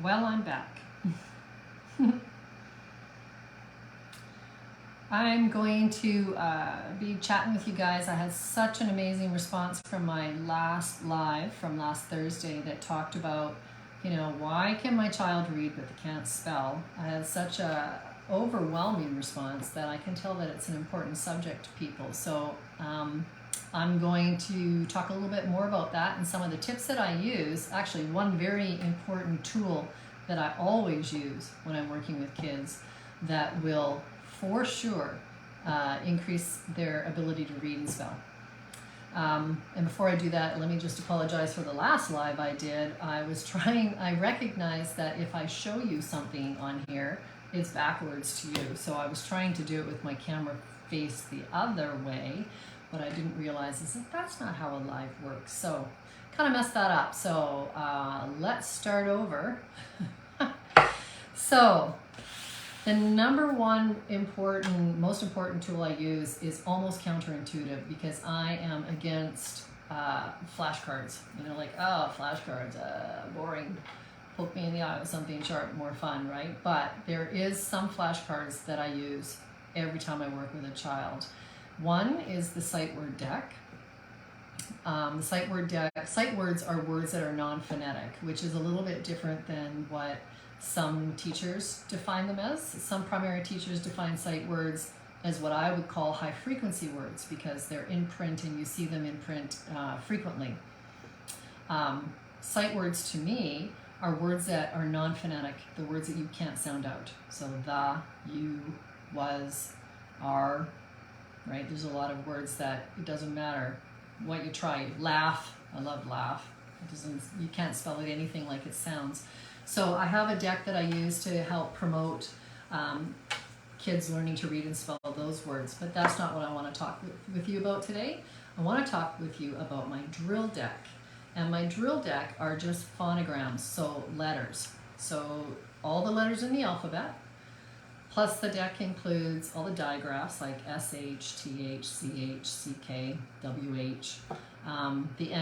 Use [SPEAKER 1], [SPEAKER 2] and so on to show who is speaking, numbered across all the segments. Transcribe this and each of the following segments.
[SPEAKER 1] Well, I'm back. I'm going to be chatting with you guys. I had such an amazing response from my last live from last Thursday that talked about, why can my child read but they can't spell? I had such a overwhelming response that I can tell that it's an important subject to people. So I'm going to talk a little bit more about that and some of the tips that I use. Actually, one very important tool that I always use when I'm working with kids that will for sure increase their ability to read and spell. And before I do that, let me just apologize for the last live I did. I recognized that if I show you something on here, it's backwards to you. So I was trying to do it with my camera face the other way. What I didn't realize is that that's not how a live works. So kind of messed that up. So let's start over. So the number one most important tool I use is almost counterintuitive because I am against flashcards. Flashcards, boring. Poke me in the eye with something sharp, more fun, right? But there is some flashcards that I use every time I work with a child. One is the sight word deck. The sight words are words that are non-phonetic, which is a little bit different than what some teachers define them as. Some primary teachers define sight words as what I would call high frequency words because they're in print and you see them in print frequently. Sight words to me are words that are non-phonetic, the words that you can't sound out. So the, you, was, are, right? There's a lot of words that it doesn't matter what you try. Laugh, I love laugh. You can't spell it anything like it sounds. So I have a deck that I use to help promote kids learning to read and spell those words, but that's not what I want to talk with you about today. I want to talk with you about my drill deck. And my drill deck are just phonograms, so letters. So all the letters in the alphabet, plus the deck includes all the digraphs like SH, TH, CH, CK, WH. The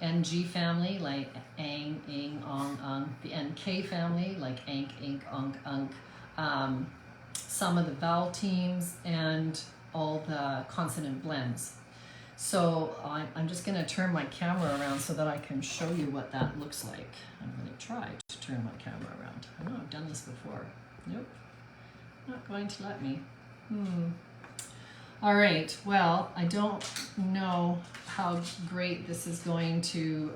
[SPEAKER 1] NG family like ang, ing, ong, ung. The NK family like ank, ink, unk, unk. Some of the vowel teams and all the consonant blends. So I'm just going to turn my camera around so that I can show you what that looks like. I'm going to try to turn my camera around. I know I've done this before. Nope, not going to let me. All right, well, I don't know how great this is going to,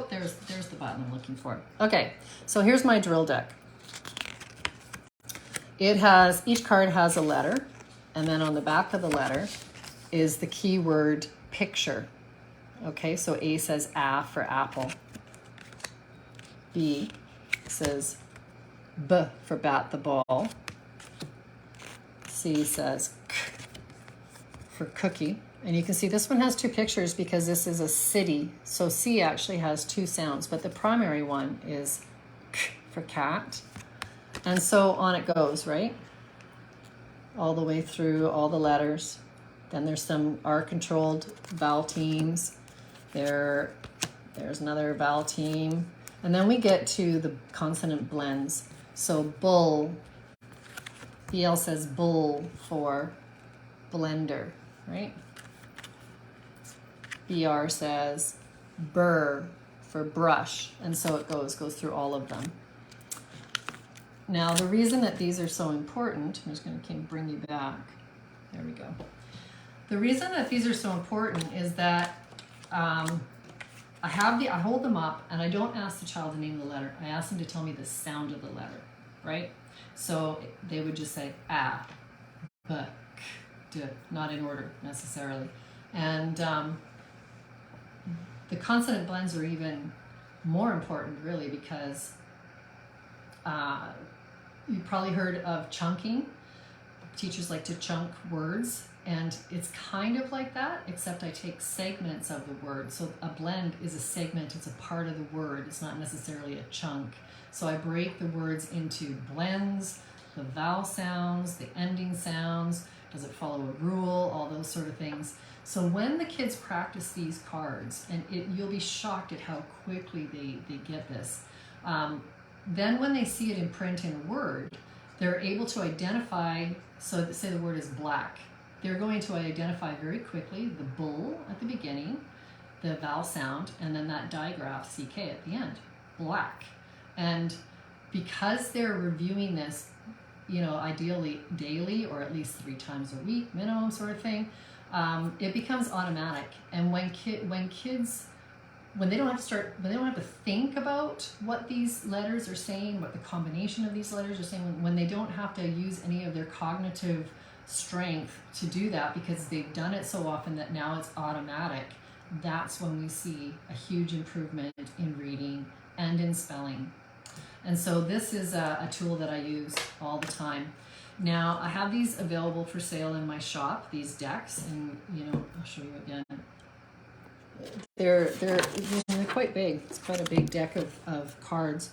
[SPEAKER 1] there's the button I'm looking for. Okay, so here's my drill deck. Each card has a letter, and then on the back of the letter is the keyword picture. Okay, so A says A for apple. B says B for bat the ball. C says K for cookie. And you can see this one has two pictures because this is a city. So C actually has two sounds, but the primary one is K for cat. And so on it goes, right? All the way through all the letters. Then there's some R-controlled vowel teams. There's another vowel team. And then we get to the consonant blends. So bull, BL says bull for blender, right? BR says burr for brush. And so it goes through all of them. Now, the reason that these are so important, I'm just going to bring you back. There we go. The reason that these are so important is that I hold them up and I don't ask the child to name the letter. I ask them to tell me the sound of the letter, right? So they would just say A, B, K, D, not in order necessarily. And the consonant blends are even more important really because you probably heard of chunking. Teachers like to chunk words, and it's kind of like that, except I take segments of the word. So a blend is a segment, it's a part of the word, it's not necessarily a chunk. So I break the words into blends, the vowel sounds, the ending sounds, does it follow a rule, all those sort of things. So when the kids practice these cards, and you'll be shocked at how quickly they get this. then when they see it in print in a word, they're able to identify, so say the word is black, they're going to identify very quickly the bull at the beginning, the vowel sound, and then that digraph CK at the end, black. And because they're reviewing this, ideally daily or at least 3 times a week minimum sort of thing, it becomes automatic. And when kids, when they don't have to think about what these letters are saying, what the combination of these letters are saying, when they don't have to use any of their cognitive strength to do that because they've done it so often that now it's automatic, that's when we see a huge improvement in reading and in spelling. And so this is a tool that I use all the time. Now I have these available for sale in my shop, these decks, and I'll show you again. They're quite big. It's quite a big deck of cards.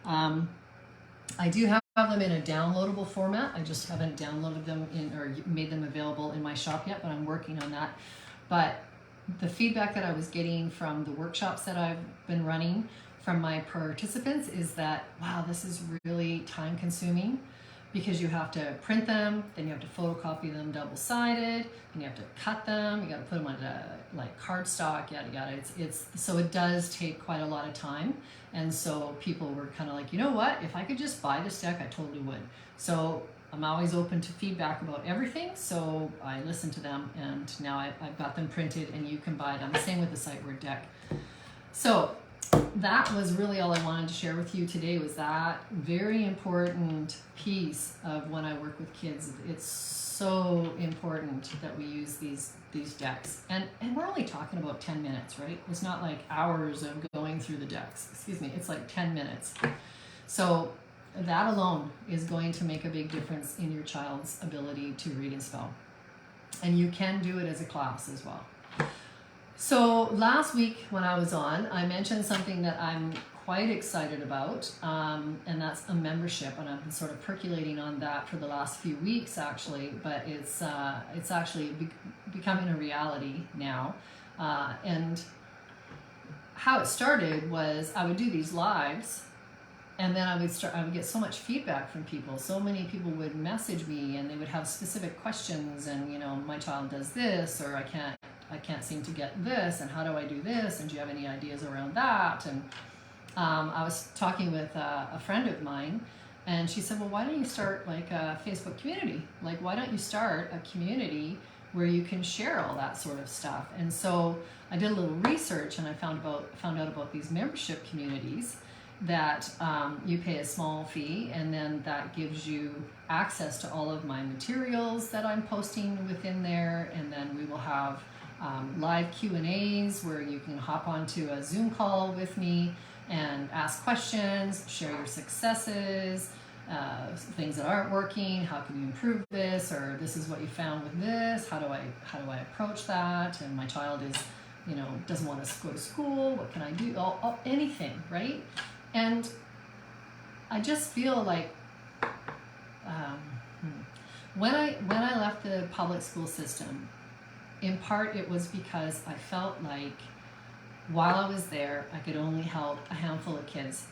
[SPEAKER 1] I do have them in a downloadable format. I just haven't downloaded them or made them available in my shop yet, but I'm working on that. But the feedback that I was getting from the workshops that I've been running from my participants is that, wow, this is really time consuming, because you have to print them, then you have to photocopy them double-sided, and you have to cut them, you got to put them on like cardstock, yada yada. So it does take quite a lot of time, and so people were kind of like, you know what? If I could just buy this deck, I totally would. So I'm always open to feedback about everything, so I listen to them, and now I've got them printed, and you can buy them. Same with the sight word deck. So that was really all I wanted to share with you today, was that very important piece of when I work with kids. It's so important that we use these decks. And we're only talking about 10 minutes, right? It's not like hours of going through the decks. Excuse me, it's like 10 minutes. So that alone is going to make a big difference in your child's ability to read and spell. And you can do it as a class as well. So last week when I was on, I mentioned something that I'm quite excited about, and that's a membership, and I've been sort of percolating on that for the last few weeks actually, but it's actually becoming a reality now. And how it started was I would do these lives, and then I would get so much feedback from people. So many people would message me, and they would have specific questions, and my child does this, or I can't seem to get this, and how do I do this, and do you have any ideas around that? And I was talking with a friend of mine, and she said, well, why don't you start like a Facebook community? Like, why don't you start a community where you can share all that sort of stuff? And so I did a little research, and I found out about these membership communities that you pay a small fee, and then that gives you access to all of my materials that I'm posting within there, and then we will have live Q&As where you can hop onto a Zoom call with me and ask questions, share your successes, things that aren't working, how can you improve this, or this is what you found with this, how do I approach that, and my child is, doesn't want to go to school, what can I do, anything, right? And I just feel like when I left the public school system, in part it was because I felt like while I was there, I could only help a handful of kids.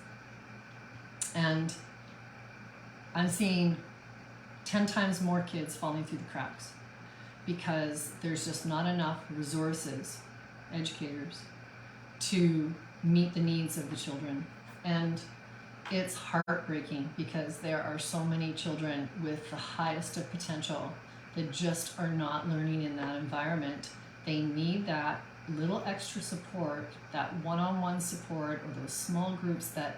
[SPEAKER 1] And I'm seeing 10 times more kids falling through the cracks because there's just not enough resources, educators, to meet the needs of the children. And it's heartbreaking because there are so many children with the highest of potential that just are not learning in that environment. They need that little extra support, that one-on-one support, or those small groups that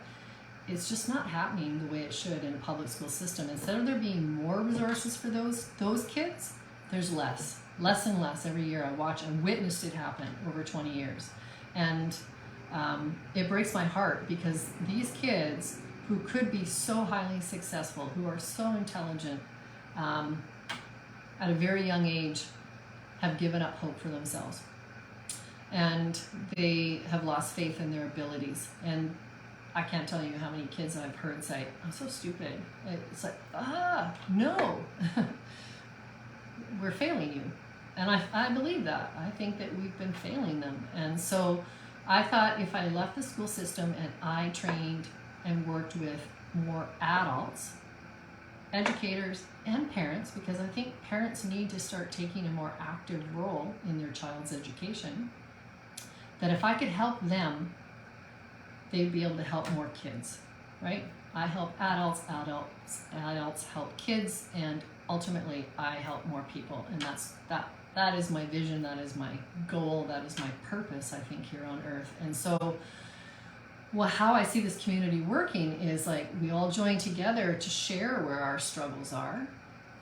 [SPEAKER 1] it's just not happening the way it should in a public school system. Instead of there being more resources for those kids, there's less and less every year. I witnessed it happen over 20 years. And it breaks my heart because these kids who could be so highly successful, who are so intelligent, at a very young age, have given up hope for themselves. And they have lost faith in their abilities. And I can't tell you how many kids I've heard say, I'm so stupid. It's like, no, we're failing you. And I believe that. I think that we've been failing them. And so I thought if I left the school system and I trained and worked with more adults, educators, and parents, because I think parents need to start taking a more active role in their child's education, that if I could help them, they'd be able to help more kids, right? I help adults help kids, and ultimately I help more people. And that is my vision, that is my goal, that is my purpose, I think, here on earth. And so, well, how I see this community working is like we all join together to share where our struggles are,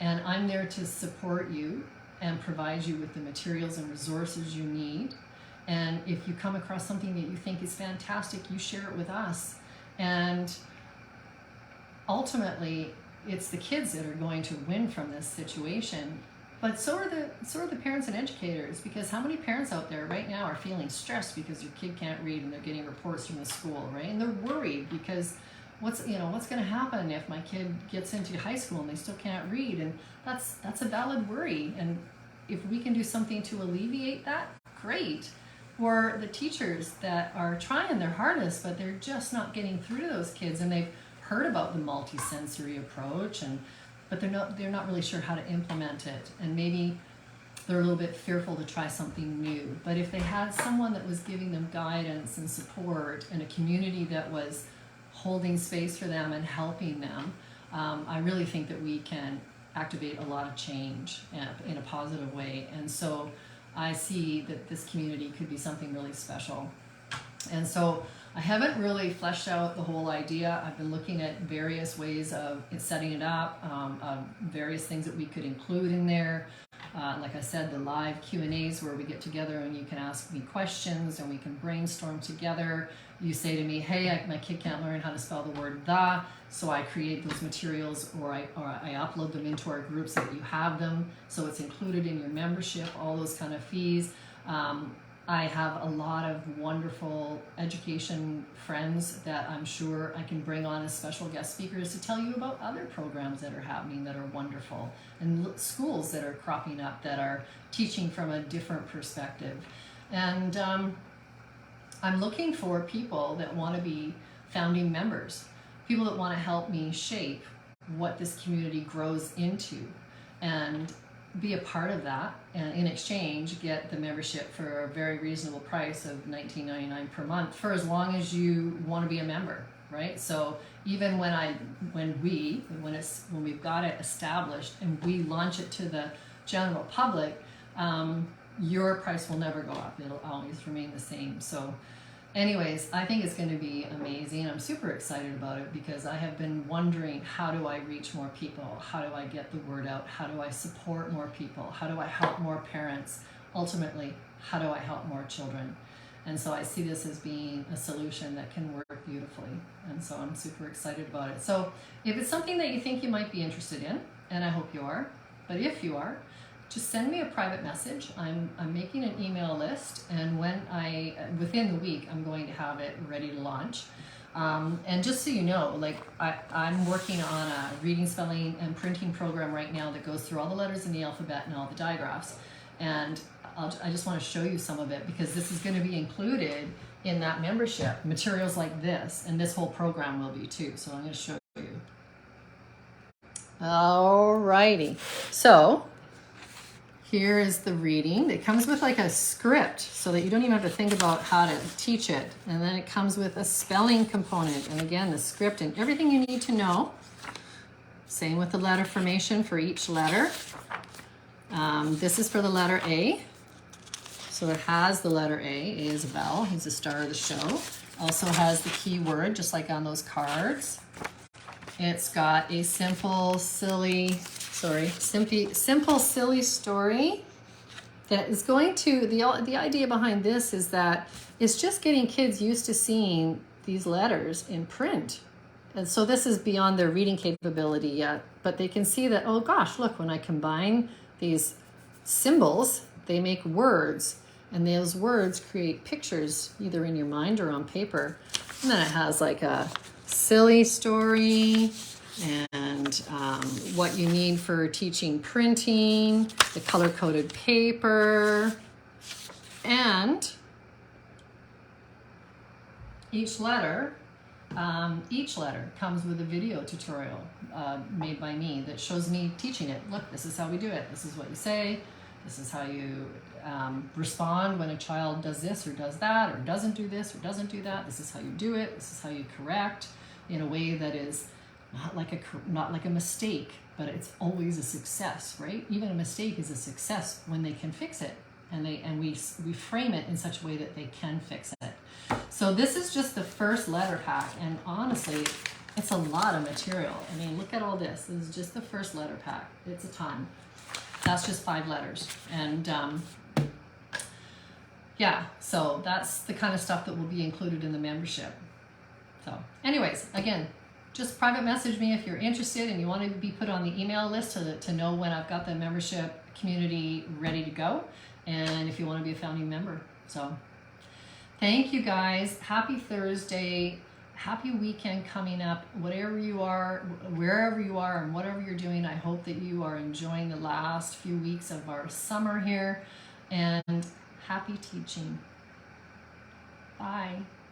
[SPEAKER 1] and I'm there to support you and provide you with the materials and resources you need. And if you come across something that you think is fantastic, you share it with us. And ultimately, it's the kids that are going to win from this situation. But so are the parents and educators, because how many parents out there right now are feeling stressed because their kid can't read and they're getting reports from the school, right? And they're worried because what's going to happen if my kid gets into high school and they still can't read? And that's a valid worry. And if we can do something to alleviate that, great. Or the teachers that are trying their hardest, but they're just not getting through to those kids, and they've heard about the multisensory approach, but they're not really sure how to implement it, and maybe they're a little bit fearful to try something new. But if they had someone that was giving them guidance and support, and a community that was holding space for them and helping them, I really think that we can activate a lot of change in a positive way. And so I see that this community could be something really special. And so I haven't really fleshed out the whole idea. I've been looking at various ways of setting it up, various things that we could include in there. Like I said, the live Q&As where we get together and you can ask me questions and we can brainstorm together. You say to me, hey, my kid can't learn how to spell the word the, so I create those materials, or I upload them into our groups so that you have them, so it's included in your membership, all those kind of fees. I have a lot of wonderful education friends that I'm sure I can bring on as special guest speakers to tell you about other programs that are happening that are wonderful, and schools that are cropping up that are teaching from a different perspective. And I'm looking for people that want to be founding members, people that want to help me shape what this community grows into, and be a part of that, and in exchange get the membership for a very reasonable price of $19.99 per month for as long as you want to be a member, right? So even when we've got it established and we launch it to the general public, your price will never go up. It'll always remain the same. So anyways, I think it's going to be amazing. I'm super excited about it because I have been wondering, how do I reach more people? How do I get the word out? How do I support more people? How do I help more parents? Ultimately, how do I help more children? And so I see this as being a solution that can work beautifully. And so I'm super excited about it. So if it's something that you think you might be interested in, and I hope you are, but if you are, just send me a private message. I'm making an email list, and within the week, I'm going to have it ready to launch. And just so you know, like I'm working on a reading, spelling, and printing program right now that goes through all the letters in the alphabet and all the digraphs. And I just want to show you some of it, because this is going to be included in that membership. Materials like this, and this whole program will be too. So I'm going to show you. Alrighty. So here is the reading. It comes with like a script so that you don't even have to think about how to teach it. And then it comes with a spelling component. And again, the script and everything you need to know. Same with the letter formation for each letter. This is for the letter A. So it has the letter A. A is a vowel. He's the star of the show. Also has the key word, just like on those cards. It's got a simple, silly story that is going to, the idea behind this is that it's just getting kids used to seeing these letters in print. And so this is beyond their reading capability yet, but they can see that, oh gosh, look, when I combine these symbols, they make words, and those words create pictures either in your mind or on paper. And then it has like a silly story, and what you need for teaching printing, the color-coded paper, and each letter Each letter comes with a video tutorial made by me that shows me teaching it. Look, this is how we do it. This is what you say. This is how you respond when a child does this or does that or doesn't do this or doesn't do that. This is how you do it. This is how you correct in a way that is not like a mistake, but it's always a success, right? Even a mistake is a success when they can fix it, and we frame it in such a way that they can fix it. So this is just the first letter pack, and honestly, it's a lot of material. I mean, look at all this. This is just the first letter pack. It's a ton. That's just 5 letters, and yeah, so that's the kind of stuff that will be included in the membership. So anyways, again, just private message me if you're interested and you want to be put on the email list to know when I've got the membership community ready to go, and if you want to be a founding member. So thank you guys. Happy Thursday. Happy weekend coming up. Whatever you are, wherever you are, and whatever you're doing, I hope that you are enjoying the last few weeks of our summer here, and happy teaching. Bye.